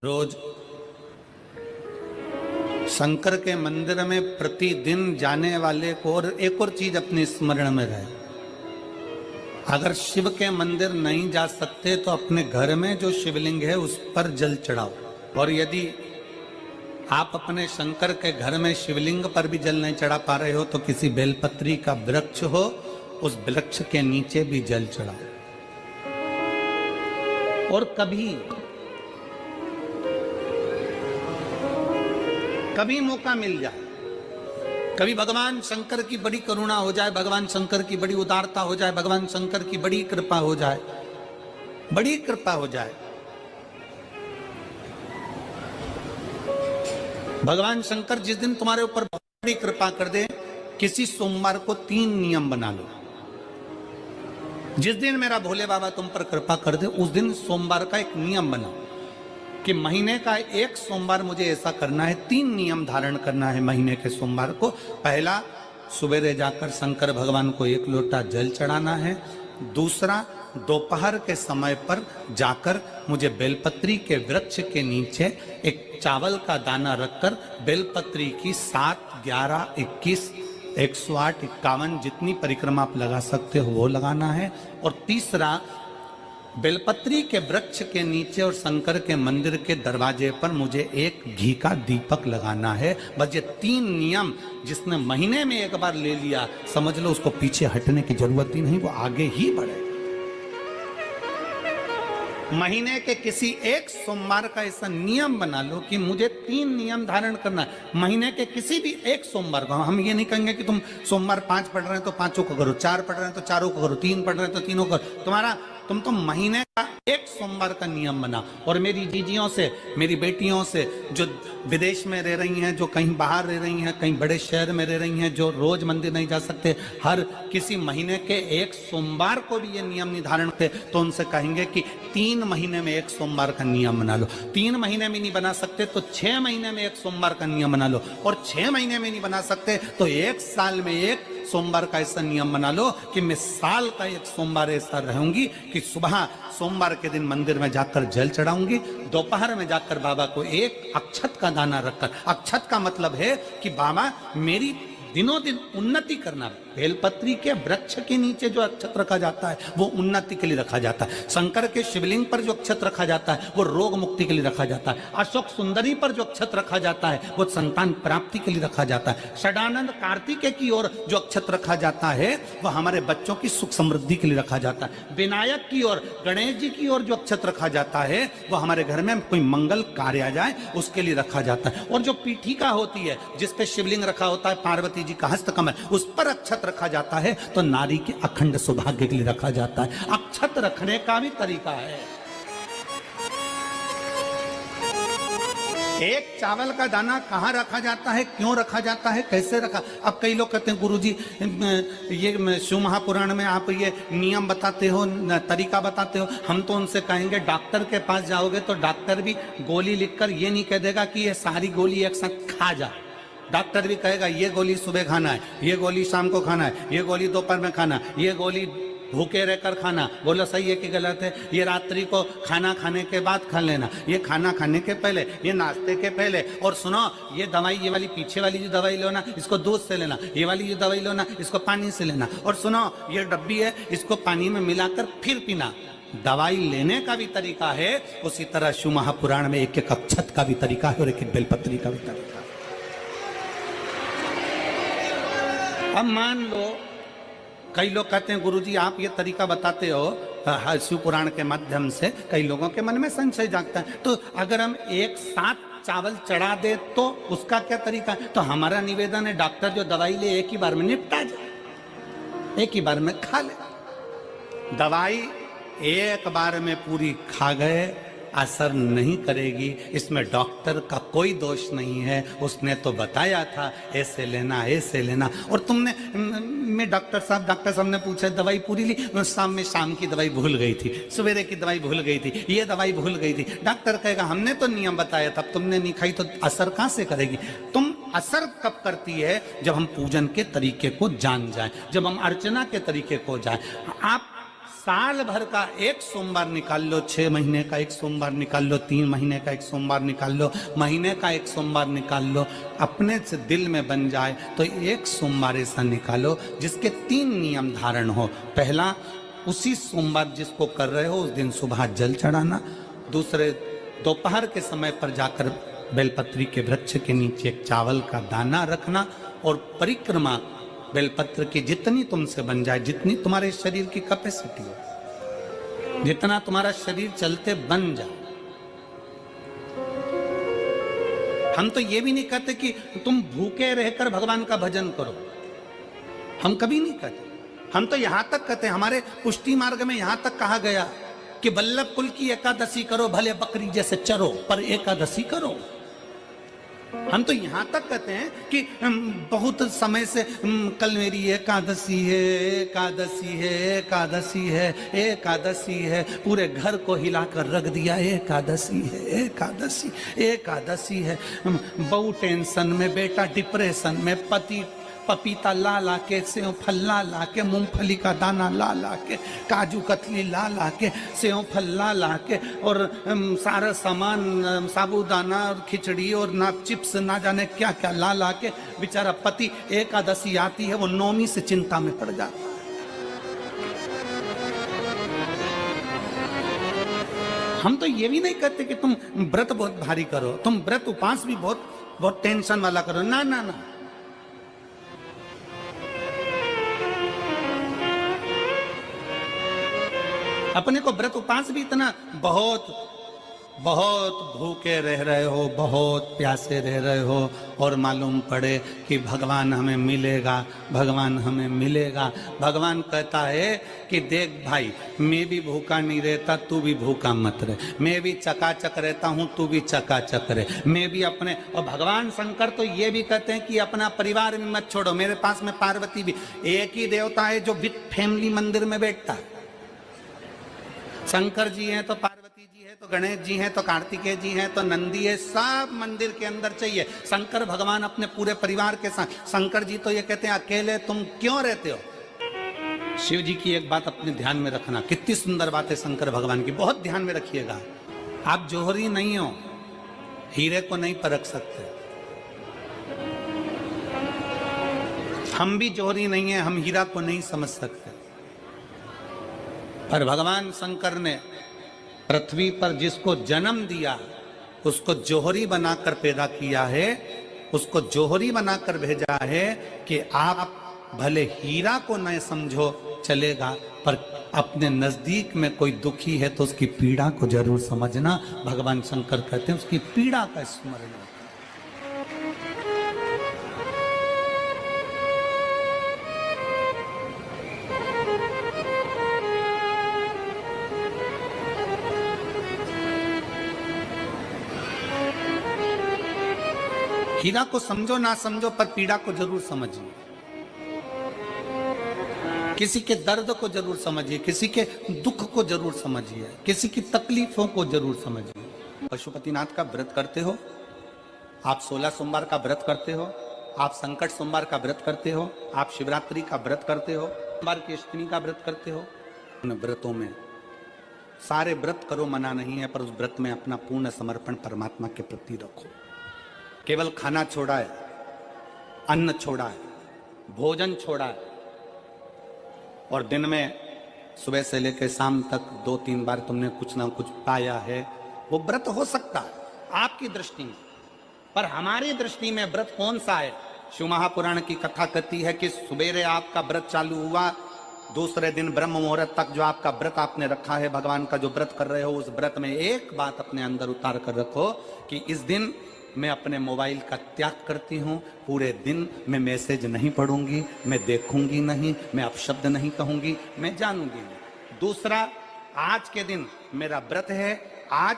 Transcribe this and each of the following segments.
रोज शंकर के मंदिर में प्रतिदिन जाने वाले को और एक और चीज अपने स्मरण में रहे, अगर शिव के मंदिर नहीं जा सकते तो अपने घर में जो शिवलिंग है उस पर जल चढ़ाओ। और यदि आप अपने शंकर के घर में शिवलिंग पर भी जल नहीं चढ़ा पा रहे हो तो किसी बेलपत्री का वृक्ष हो, उस वृक्ष के नीचे भी जल चढ़ाओ। और कभी मौका मिल जाए, कभी भगवान शंकर की बड़ी करुणा हो जाए, भगवान शंकर की बड़ी उदारता हो जाए, भगवान शंकर की बड़ी कृपा हो जाए, बड़ी कृपा हो जाए, भगवान शंकर जिस दिन तुम्हारे ऊपर बड़ी कृपा कर दे, किसी सोमवार को 3 नियम बना लो। जिस दिन मेरा भोले बाबा तुम पर कृपा कर दे उस दिन सोमवार का एक नियम बनाओ कि महीने का एक सोमवार मुझे ऐसा करना है, 3 नियम धारण करना है महीने के सोमवार को। पहला, सुबेरे जाकर शंकर भगवान को 1 लोटा जल चढ़ाना है। दूसरा, दोपहर के समय पर जाकर मुझे बेलपत्री के वृक्ष के नीचे एक चावल का दाना रखकर बेलपत्री की 7, 11, 21, 108, 51 जितनी परिक्रमा आप लगा सकते हो वो लगाना है। और तीसरा, बेलपत्री के वृक्ष के नीचे और शंकर के मंदिर के दरवाजे पर मुझे एक घी का दीपक लगाना है। बस ये 3 नियम जिसने महीने में एक बार ले लिया, समझ लो उसको पीछे हटने की जरूरत ही नहीं, वो आगे ही बढ़े। महीने के किसी एक सोमवार का ऐसा नियम बना लो कि मुझे 3 नियम धारण करना है महीने के किसी भी एक सोमवार को। हम ये नहीं कहेंगे कि तुम सोमवार 5 पढ़ रहे हैं तो 5 को करो, 4 पढ़ रहे हैं तो 4 को करो, 3 पढ़ रहे हैं तो 3 को करो। तुम तो महीने का एक सोमवार का नियम बना। और मेरी जीजियों से, मेरी बेटियों से जो विदेश में रह रही हैं, जो कहीं बाहर रह रही हैं, कहीं बड़े शहर में रह रही हैं, जो रोज मंदिर नहीं जा सकते, हर किसी महीने के एक सोमवार को भी ये नियम निर्धारण करते, तो उनसे कहेंगे कि 3 महीने में एक सोमवार का नियम बना लो। 3 महीने में नहीं बना सकते तो 6 महीने में एक सोमवार का नियम बना लो। और 6 महीने में नहीं बना सकते तो 1 साल में एक सोमवार का ऐसा नियम बना लो कि मैं साल का एक सोमवार ऐसा रहूंगी कि सुबह सोमवार के दिन मंदिर में जाकर जल चढ़ाऊंगी, दोपहर में जाकर बाबा को एक अक्षत का दाना रखकर, अक्षत का मतलब है कि बाबा मेरी दिनों दिन उन्नति करना। बेलपत्री के वृक्ष के नीचे जो अक्षत रखा जाता है वो उन्नति के लिए रखा जाता है। शंकर के शिवलिंग पर जो अक्षत रखा जाता है वो रोग मुक्ति के लिए रखा जाता है। अशोक सुंदरी पर जो अक्षत रखा जाता है वो संतान प्राप्ति के लिए रखा जाता है। षडानंद कार्तिकेय की ओर जो अक्षत रखा जाता है वो हमारे बच्चों की सुख समृद्धि के लिए रखा जाता है। विनायक की ओर, गणेश जी की ओर जो अक्षत रखा जाता है वो हमारे घर में कोई मंगल कार्य आ जाए उसके लिए रखा जाता है। और जो पीठिका होती है जिसपे शिवलिंग रखा होता है, पार्वती जी का हस्तकमल, उस पर अक्षत रखा जाता है तो नारी के अखंड सौभाग्य के लिए रखा जाता है। अक्षत रखने का भी तरीका है। एक चावल का दाना कहाँ रखा जाता है, क्यों रखा जाता है, कैसे रखा। अब कई लोग कहते हैं गुरुजी ये शिव महापुराण में आप ये नियम बताते हो, तरीका बताते हो। हम तो उनसे कहेंगे डॉक्टर के पास जाओगे तो डॉक्टर भी गोली लिखकर ये नहीं कह देगा कि ये सारी गोली एक साथ खा जा। डॉक्टर भी कहेगा ये गोली सुबह खाना है, ये गोली शाम को खाना है, ये गोली दोपहर में खाना, ये गोली भूखे रहकर खाना। बोलो सही है कि गलत है? ये रात्रि को खाना खाने के बाद खा लेना, ये खाना खाने के पहले, ये नाश्ते के पहले। और सुनो, ये दवाई, ये वाली पीछे वाली जो दवाई लो ना इसको दूध से लेना, ये वाली जो दवाई लो ना इसको पानी से लेना। और सुनो, ये डब्बी है इसको पानी में मिलाकर फिर पीना। दवाई लेने का भी तरीका है, उसी तरह शिव महापुराण में एक एक अक्षत का भी तरीका है और एक एक बेलपत्री का भी तरीका है। अब मान लो कई लोग कहते हैं गुरुजी आप ये तरीका बताते हो शिव पुराण के माध्यम से, कई लोगों के मन में संशय जागता है, तो अगर हम एक साथ चावल चढ़ा दे तो उसका क्या तरीका है? तो हमारा निवेदन है डॉक्टर जो दवाई ले एक ही बार में निपटा जाए, एक ही बार में खा ले। दवाई एक बार में पूरी खा गए असर नहीं करेगी, इसमें डॉक्टर का कोई दोष नहीं है। उसने तो बताया था ऐसे लेना, ऐसे लेना। और तुमने, मैं डॉक्टर साहब ने पूछा दवाई पूरी ली, शाम की दवाई भूल गई थी, सवेरे की दवाई भूल गई थी, ये दवाई भूल गई थी। डॉक्टर कहेगा हमने तो नियम बताया था, तुमने नहीं खाई तो असर कहाँ से करेगी? तुम असर कब करती है? जब हम पूजन के तरीके को जान जाए, जब हम अर्चना के तरीके को जाए। आप साल भर का एक सोमवार निकाल लो, 6 महीने का एक सोमवार निकाल लो, 3 महीने का एक सोमवार निकाल लो, महीने का एक सोमवार निकाल लो, अपने से दिल में बन जाए तो एक सोमवार ऐसा निकालो जिसके 3 नियम धारण हो। पहला, उसी सोमवार जिसको कर रहे हो उस दिन सुबह जल चढ़ाना। दूसरे, दोपहर के समय पर जाकर बेलपत्री के वृक्ष के नीचे एक चावल का दाना रखना और परिक्रमा बेलपत्र की जितनी तुमसे बन जाए, जितनी तुम्हारे शरीर की कैपेसिटी हो, जितना तुम्हारा शरीर चलते बन जाए। हम तो ये भी नहीं कहते कि तुम भूखे रहकर भगवान का भजन करो, हम कभी नहीं कहते। हम तो यहां तक कहते हैं, हमारे पुष्टि मार्ग में यहां तक कहा गया कि वल्लभ कुल की एकादशी करो, भले बकरी जैसे चरो पर एकादशी करो। हम तो यहां तक कहते हैं कि बहुत समय से कल मेरी एकादशी है, एकादशी है, एकादशी है, एकादशी है, पूरे घर को हिलाकर रख दिया, एकादशी है, एकादशी, एकादशी है। बहू टेंशन में, बेटा डिप्रेशन में, पति पपीता ला ला के, सेव फल ला ला के, मूंगफली का दाना ला ला के, काजू कतली ला ला के, सेव फल ला ला के, और सारा सामान, साबूदाना और खिचड़ी और ना चिप्स ना जाने क्या क्या ला ला के, बेचारा पति एकादशी आती है वो नौमी से चिंता में पड़ जाता है। हम तो ये भी नहीं कहते कि तुम व्रत बहुत भारी करो, तुम व्रत उपास भी बहुत टेंशन वाला करो, ना ना ना। अपने को व्रत उपास भी इतना बहुत भूखे रह रहे हो, बहुत प्यासे रह रहे हो, और मालूम पड़े कि भगवान हमें मिलेगा, भगवान हमें मिलेगा। भगवान कहता है कि देख भाई, मैं भी भूखा नहीं रहता, तू भी भूखा मत रहे, मैं भी चकाचक रहता हूँ, तू भी चकाचक रहे, मैं भी अपने। और भगवान शंकर तो ये भी कहते हैं कि अपना परिवार में मत छोड़ो। मेरे पास में पार्वती भी, एक ही देवता है जो विद फैमिली मंदिर में बैठता है। शंकर जी हैं तो पार्वती जी है, तो गणेश जी हैं, तो कार्तिकेय जी हैं, तो नंदी है, सब मंदिर के अंदर चाहिए। शंकर भगवान अपने पूरे परिवार के साथ। शंकर जी तो ये कहते हैं अकेले तुम क्यों रहते हो। शिव जी की एक बात अपने ध्यान में रखना, कितनी सुंदर बात है शंकर भगवान की, बहुत ध्यान में रखिएगा। आप जौहरी नहीं हो, हीरे को नहीं परख सकते। हम भी जौहरी नहीं है, हम हीरा को नहीं समझ सकते। पर भगवान शंकर ने पृथ्वी पर जिसको जन्म दिया उसको जौहरी बनाकर पैदा किया है, उसको जौहरी बनाकर भेजा है कि आप भले हीरा को न समझो चलेगा, पर अपने नजदीक में कोई दुखी है तो उसकी पीड़ा को जरूर समझना। भगवान शंकर कहते हैं उसकी पीड़ा का स्मरण। हीरा को समझो ना समझो, पर पीड़ा को जरूर समझिए। किसी के दर्द को जरूर समझिए, किसी के दुख को जरूर समझिए, किसी की तकलीफों को जरूर समझिए। पशुपतिनाथ का व्रत करते हो आप, 16 सोमवार का व्रत करते हो आप, संकट सोमवार का व्रत करते हो आप, शिवरात्रि का व्रत करते हो, सोमवार की अष्टमी का व्रत करते हो। उन व्रतों में सारे व्रत करो, मना नहीं है, पर उस व्रत में अपना पूर्ण समर्पण परमात्मा के प्रति रखो। केवल खाना छोड़ा है, अन्न छोड़ा है, भोजन छोड़ा है, और दिन में सुबह से लेकर शाम तक 2-3 बार तुमने कुछ ना कुछ पाया है, वो व्रत हो सकता है आपकी दृष्टि में, पर हमारी दृष्टि में व्रत कौन सा है। शिव महापुराण की कथा कहती है कि सुबेरे आपका व्रत चालू हुआ, दूसरे दिन ब्रह्म मुहूर्त तक जो आपका व्रत आपने रखा है, भगवान का जो व्रत कर रहे हो, उस व्रत में एक बात अपने अंदर उतार कर रखो कि इस दिन मैं अपने मोबाइल का त्याग करती हूँ, पूरे दिन मैं मैसेज नहीं पढ़ूंगी, मैं देखूंगी नहीं, मैं अपशब्द नहीं कहूंगी, मैं जानूंगी नहीं। दूसरा, आज के दिन मेरा व्रत है, आज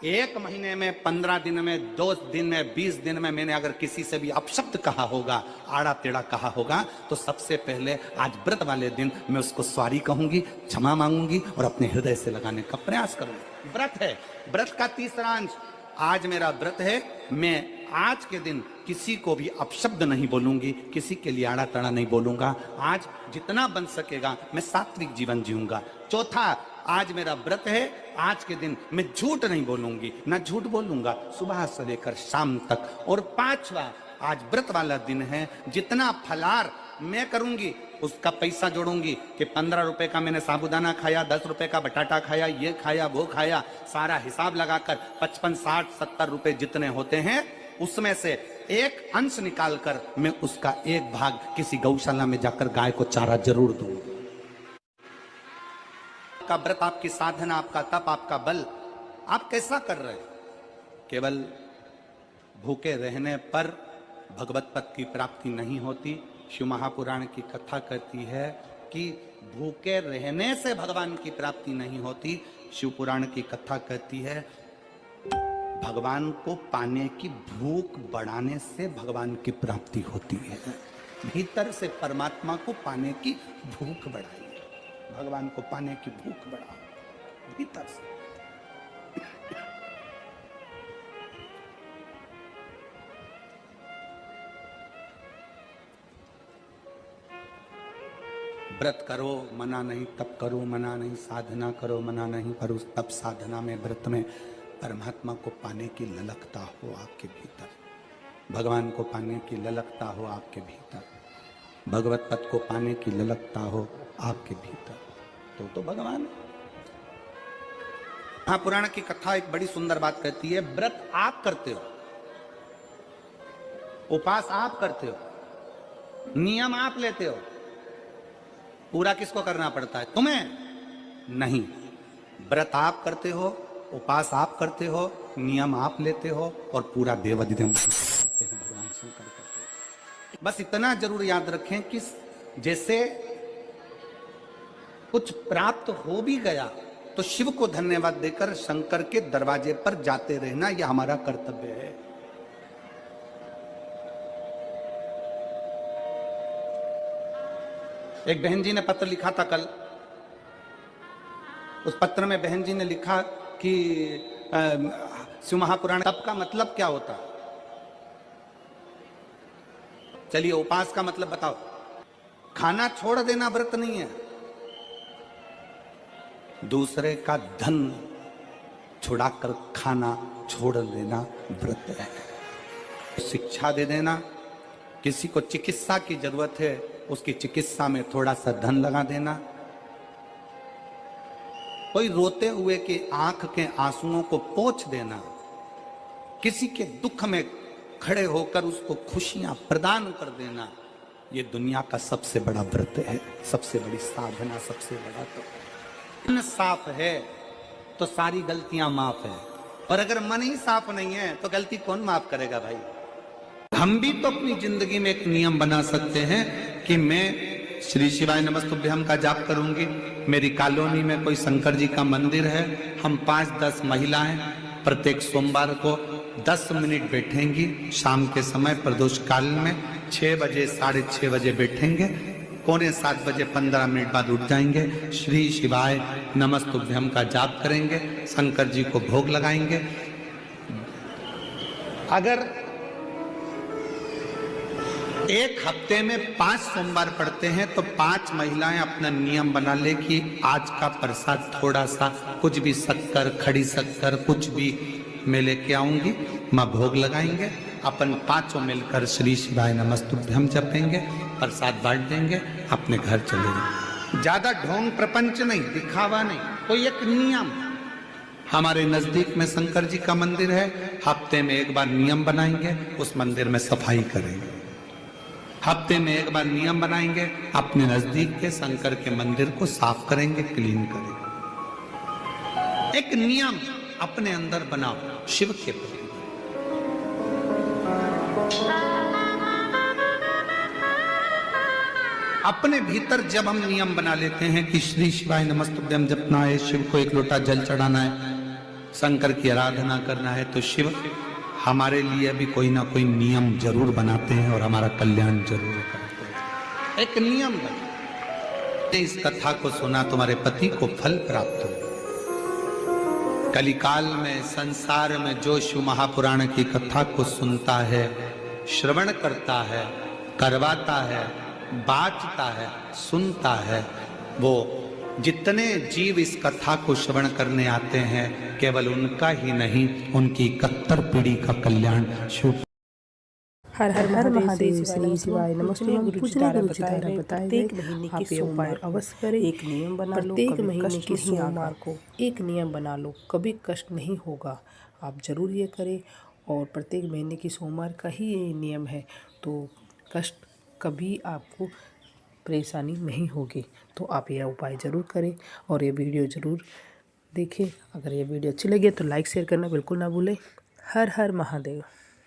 1 महीने में, 15 दिन में, 2 दिन में, 20 दिन में मैंने अगर किसी से भी अपशब्द कहा होगा, आड़ा टेढ़ा कहा होगा, तो सबसे पहले आज व्रत वाले दिन मैं उसको सॉरी कहूंगी, क्षमा मांगूंगी और अपने हृदय से लगाने का प्रयास करूंगी। व्रत है। व्रत का तीसरा अंश आज मेरा व्रत है, मैं आज के दिन किसी को भी अपशब्द नहीं बोलूंगी, किसी के लिए आड़ा तड़ा नहीं बोलूंगा। आज जितना बन सकेगा मैं सात्विक जीवन जीऊंगा। चौथा, आज मेरा व्रत है, आज के दिन मैं झूठ नहीं बोलूंगी, ना झूठ बोलूंगा सुबह से लेकर शाम तक। और पांचवा, आज व्रत वाला दिन है, जितना फलार मैं करूंगी उसका पैसा जोड़ूंगी कि 15 रुपए का मैंने साबुदाना खाया, 10 रुपए का बटाटा खाया, ये खाया वो खाया, सारा हिसाब लगाकर 55, 60, 70 रुपए जितने होते हैं उसमें से एक अंश निकालकर मैं उसका एक भाग किसी गौशाला में जाकर गाय को चारा जरूर दूंगी। आपका व्रत, आपकी साधना, आपका तप, आपका बल, आप कैसा कर रहे हैं? केवल भूखे रहने पर भगवत पद की प्राप्ति नहीं होती। शिव महापुराण की कथा कहती है कि भूखे रहने से भगवान की प्राप्ति नहीं होती। शिव पुराण की कथा कहती है भगवान को पाने की भूख बढ़ाने से भगवान की प्राप्ति होती है। भीतर से परमात्मा को पाने की भूख बढ़ाइए, भगवान को पाने की भूख बढ़ाओ भीतर से। व्रत करो मना नहीं, तप करो मना नहीं, साधना करो मना नहीं, पर उस तप साधना में, व्रत में परमात्मा को पाने की ललकता हो आपके भीतर, भगवान को पाने की ललकता हो आपके भीतर, भगवत पद को पाने की ललकता हो आपके भीतर, तो भगवान। महापुराण की कथा एक बड़ी सुंदर बात कहती है, व्रत आप करते हो, उपास आप करते हो, नियम आप लेते हो, पूरा किसको करना पड़ता है? तुम्हें नहीं। व्रत आप करते हो, उपास आप करते हो, नियम आप लेते हो और पूरा देवाधिदेव करते हैं, भगवान शंकर करते हैं। बस इतना जरूर याद रखें कि जैसे कुछ प्राप्त हो भी गया तो शिव को धन्यवाद देकर शंकर के दरवाजे पर जाते रहना, यह हमारा कर्तव्य है। एक बहन जी ने पत्र लिखा था कल। उस पत्र में बहन जी ने लिखा कि शिव महापुराण तप का मतलब क्या होता? चलिए उपास का मतलब बताओ। खाना छोड़ देना व्रत नहीं है, दूसरे का धन छुड़ाकर खाना छोड़ देना व्रत है। शिक्षा दे देना, किसी को चिकित्सा की जरूरत है उसकी चिकित्सा में थोड़ा सा धन लगा देना, कोई रोते हुए की आंख के आंसुओं को पोंछ देना, किसी के दुख में खड़े होकर उसको खुशियां प्रदान कर देना, ये दुनिया का सबसे बड़ा व्रत है, सबसे बड़ी साधना, सबसे बड़ा तो। मन साफ है तो सारी गलतियां माफ है, और अगर मन ही साफ नहीं है तो गलती कौन माफ करेगा भाई? हम भी तो अपनी जिंदगी में एक नियम बना सकते हैं कि मैं श्री शिवाय नमस्तुभ्यम का जाप करूंगी, मेरी कॉलोनी में कोई शंकर जी का मंदिर है, हम 5-10 महिलाएं प्रत्येक सोमवार को 10 मिनट बैठेंगी, शाम के समय प्रदोष काल में 6 बजे 6:30 बजे बैठेंगे, 6:45 बजे 15 मिनट बाद उठ जाएंगे, श्री शिवाय नमस्तुभ्यम का जाप करेंगे, शंकर जी को भोग लगाएंगे। अगर एक हफ्ते में 5 सोमवार पड़ते हैं तो 5 महिलाएं अपना नियम बना ले कि आज का प्रसाद थोड़ा सा, कुछ भी शक्कर, खड़ी शक्कर, कुछ भी मैं लेके आऊंगी, मां भोग लगाएंगे, अपन 5 मिलकर श्री शिवाय नमस्तुभ्यम जपेंगे, प्रसाद बांट देंगे, अपने घर चले जाएंगे। ज्यादा ढोंग प्रपंच नहीं, दिखावा नहीं, कोई एक नियम। हमारे नजदीक में शंकर जी का मंदिर है, हफ्ते में एक बार नियम बनाएंगे, उस मंदिर में सफाई करेंगे, हफ्ते में एक बार नियम बनाएंगे, अपने नजदीक के शंकर के मंदिर को साफ करेंगे, क्लीन करेंगे। एक नियम अपने अंदर बनाओ शिव के प्रति। अपने भीतर जब हम नियम बना लेते हैं कि श्री शिवाय नमस्तुभ्यम जपना है, शिव को एक लोटा जल चढ़ाना है, शंकर की आराधना करना है, तो शिव हमारे लिए भी कोई ना कोई नियम जरूर बनाते हैं और हमारा कल्याण जरूर करते हैं। एक नियम बना, इस कथा को सुना, तुम्हारे पति को फल प्राप्त हो। कलिकाल में संसार में जो शिव महापुराण की कथा को सुनता है, श्रवण करता है, करवाता है, बाँचता है, सुनता है, वो जितने जीव इस कथा को श्रवण करने आते हैं, केवल उनका ही नहीं, उनकी 71 पीढ़ी का कल्याण शिव। हर हर महादेव श्री शिवाय नमस्ते। गुरु जी द्वारा बताए गए आप ये उपाय अवश्य करें। एक नियम बना लो, प्रत्येक महीने की सोमवार को एक नियम बना लो, कभी कष्ट नहीं होगा। आप जरूर ये करें और प्रत्येक महीने की सोमवार का ही ये नियम है, तो कष्ट कभी आपको परेशानी नहीं होगी। तो आप यह उपाय ज़रूर करें और ये वीडियो ज़रूर देखें। अगर ये वीडियो अच्छी लगे तो लाइक शेयर करना बिल्कुल ना भूलें। हर हर महादेव।